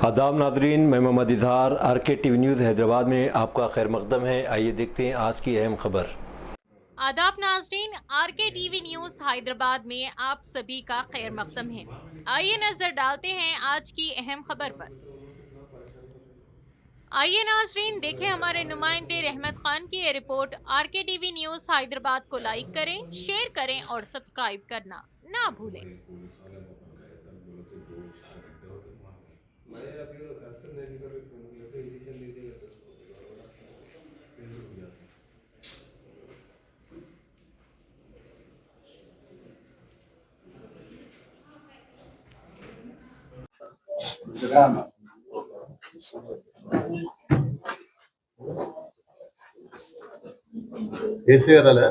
आदाब नादरीन, मैं Mohammad Izhar RK TV news Hyderabad में आपका खैर मकदम है। आइए देखते हैं आज की अहम खबर। आदाब नाजरीन, RK TV न्यूज हैदराबाद में आप सभी का खैर मकदम है। आइए नजर डालते हैं आज की अहम खबर पर। आइए नाजरीन देखें हमारे नुमाइंदे रहमत खान की ये report. RK TV news Hyderabad को लाइक करें, शेयर करें और सब्सक्राइब करना ना भूलें। पुलिस वाले को अपन गए तब बोले तो 2-4 घंटे होते वहाँ पे। मैं अभी वो घर से नहीं निकल रही थी, मुझे तो इंजेक्शन दे दिया था उसको, गड़बड़ा फिर रुक गया था। కేసీఆర్ అలా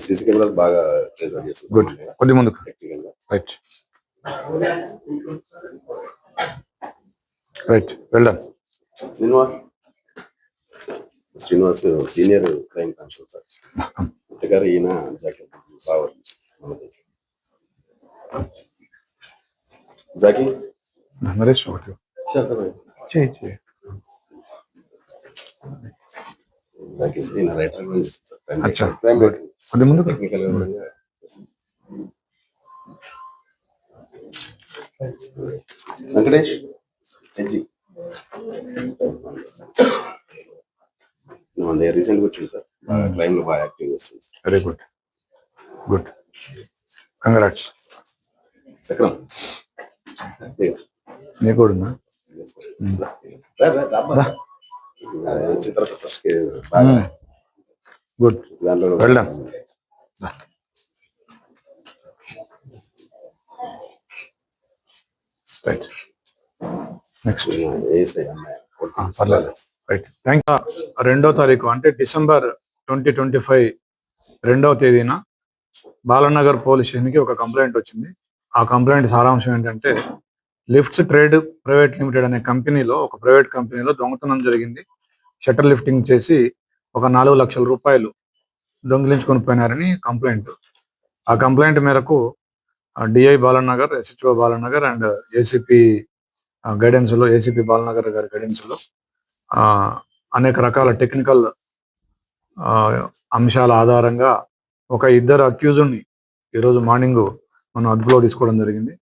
సీసీ కెమెరాస్ బాగా ట్రేస్ చేస్తుంది. గుడ్, కొద్ది ముందుకు టెక్నికల్ గా right right well done. Srinivas senior crime constable sir గారు, ఈయన జాకీ బాగా జాకీ నరేష్ ఒకటి చేయి చేయి. జాకీ ఈయన రైటర్ అచ్చా, గుడ్, కొద్ది ముందుకు. టెక్నికల్ గా కూడా వెంకటేష్ ఎడ్జి మన దగ్గర రీసెంట్ గా వచ్చింది సార్, క్రైమ్ లో బాగా యాక్టివ్ చేస్తుంది sir. Very good, good, congrats. సక్రం నీకు కూడా ఉందా? చిత్ర ఫస్ట్ బాగా గుడ్, దాంట్లో వెల్డన్. Right, next. ఏసై అమ్మాయి పర్లేదు, రైట్, థ్యాంక్ యూ. 2వ తారీఖు అంటే డిసెంబర్ 2025 2వ తేదీన బాలనగర్ పోలీస్ స్టేషన్కి ఒక కంప్లైంట్ వచ్చింది. ఆ కంప్లైంట్ సారాంశం ఏంటంటే, లిఫ్ట్స్ ట్రేడ్ ప్రైవేట్ లిమిటెడ్ అనే కంపెనీలో, ఒక ప్రైవేట్ కంపెనీలో దొంగతనం జరిగింది. షట్టర్ లిఫ్టింగ్ చేసి ఒక 4 లక్షల రూపాయలు దొంగిలించుకొని పోయినారని కంప్లైంట్. ఆ కంప్లైంట్ మేరకు DI Balanagar, SHO Balanagar and ACP గైడెన్స్లో, ఏసీపీ బాలనగర్ గారి గైడెన్స్లో అనేక రకాల టెక్నికల్ అంశాల ఆధారంగా ఒక ఇద్దరు అక్యూజ్డ్ని ఈరోజు మార్నింగ్ మనం అదుపులో తీసుకోవడం జరిగింది.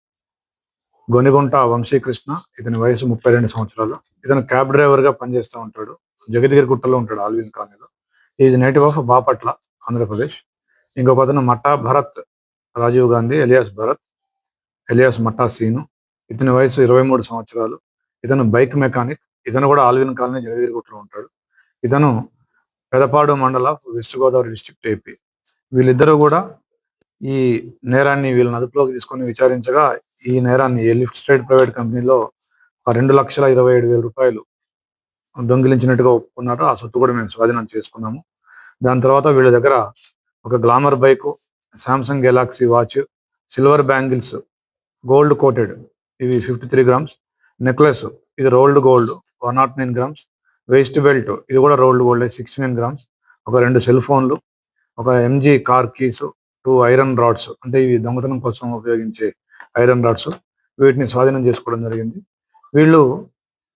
గొనిగుంట వంశీకృష్ణ, ఇతని వయసు 32 సంవత్సరాలు. ఇతను క్యాబ్ డ్రైవర్గా పనిచేస్తూ ఉంటాడు, జగద్గిరిగుట్టలో ఉంటాడు, ఆల్విన్ కాలనీలో. Is native of Bapatla, Andhra Pradesh. ఇంకొక అతను మట్టా భరత్ రాజీవ్ గాంధీ ఎలియాస్ భరత్ ఎలియాస్ మట్టా సీను, ఇతని వయసు 23 సంవత్సరాలు. ఇతను బైక్ మెకానిక్. ఇతను కూడా ఆల్విన్ కాలనీ, జగద్గిరిగుట్టలో ఉంటాడు. ఇతను పెదపాడు మండల, వెస్ట్ గోదావరి డిస్ట్రిక్ట్, ఏపీ. వీళ్ళిద్దరూ కూడా ఈ నేరాన్ని వీళ్ళని అదుపులోకి తీసుకొని విచారించగా, ఈ నేరాన్ని ఈ లిఫ్ట్ స్ట్రేట్ ప్రైవేట్ కంపెనీలో 2,27,000 రూపాయలు దొంగిలించినట్టుగా ఒప్పుకున్నారు. ఆ సొత్తు కూడా మేము స్వాధీనం చేసుకున్నాము. దాని తర్వాత వీళ్ళ దగ్గర ఒక Glamour bike, Samsung Galaxy watch, silver bangles gold coated ఇవి 53 గ్రామ్స్, నెక్లెస్ ఇది rolled gold 109 grams, waist belt ఇది కూడా రోల్డ్ గోల్డ్ 69 గ్రామ్స్, ఒక 2 సెల్ ఫోన్లు, ఒక MG car keys, 2 iron rods, అంటే ఇవి దొంగతనం కోసం ఉపయోగించే ఐరన్ రాడ్స్, వీటిని స్వాధీనం చేసుకోవడం జరిగింది. వీళ్ళు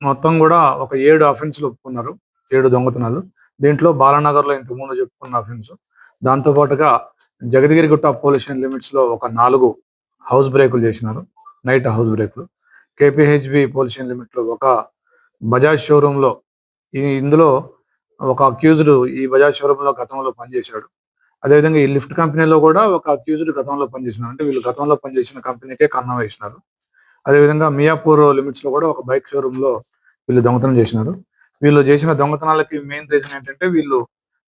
మొత్తం కూడా ఒక 7 అఫెన్స్లు ఒప్పుకున్నారు, 7 దొంగతనాలు. దీంట్లో బాలానగర్లో ఇంతకుముందు చెప్పుకున్న అఫెన్స్, దాంతోపాటుగా జగద్గిరిగుట్ట పోలీస్ స్టేషన్ లిమిట్స్లో ఒక 4 హౌస్ బ్రేకులు చేసినారు, నైట్ హౌస్ బ్రేకులు. KPHB పోలీస్ స్టేషన్ లిమిట్లో ఒక బజాజ్ షోరూంలో, ఇందులో ఒక అక్యూజ్డ్ ఈ బజాజ్ షోరూంలో గతంలో పనిచేశాడు. అదేవిధంగా ఈ లిఫ్ట్ కంపెనీలో కూడా ఒక అక్యూజ్డ్ గతంలో పనిచేసినారు, అంటే వీళ్ళు గతంలో పనిచేసిన కంపెనీకే కన్నం వేసినారు. అదేవిధంగా మియాపూర్ లిమిట్స్ లో కూడా ఒక బైక్ షోరూంలో వీళ్ళు దొంగతనం చేసినారు. వీళ్ళు చేసిన దొంగతనాలకి మెయిన్ రీజన్ ఏంటంటే, వీళ్ళు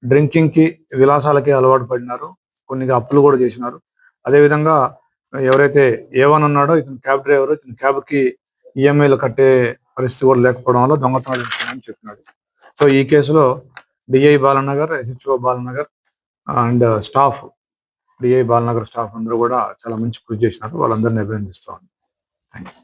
డ్రింకింగ్ కి, విలాసాలకి అలవాటు పడినారు, కొన్ని అప్పులు కూడా చేసినారు. అదేవిధంగా ఎవరైతే A1 ఉన్నాడో, ఇతను క్యాబ్ డ్రైవర్, ఇతను క్యాబ్ కి EMIలు కట్టే పరిస్థితి కూడా లేకపోవడం వల్ల దొంగతనాలు చేస్తున్నారని చెప్పినాడు. సో ఈ కేసులో DI Balanagar, SHO Balanagar and staff, DI Balanagar staff అందరూ కూడా చాలా మంచి కృషి చేసినారు. వాళ్ళందరినీ అభినందిస్తాం. Thank you.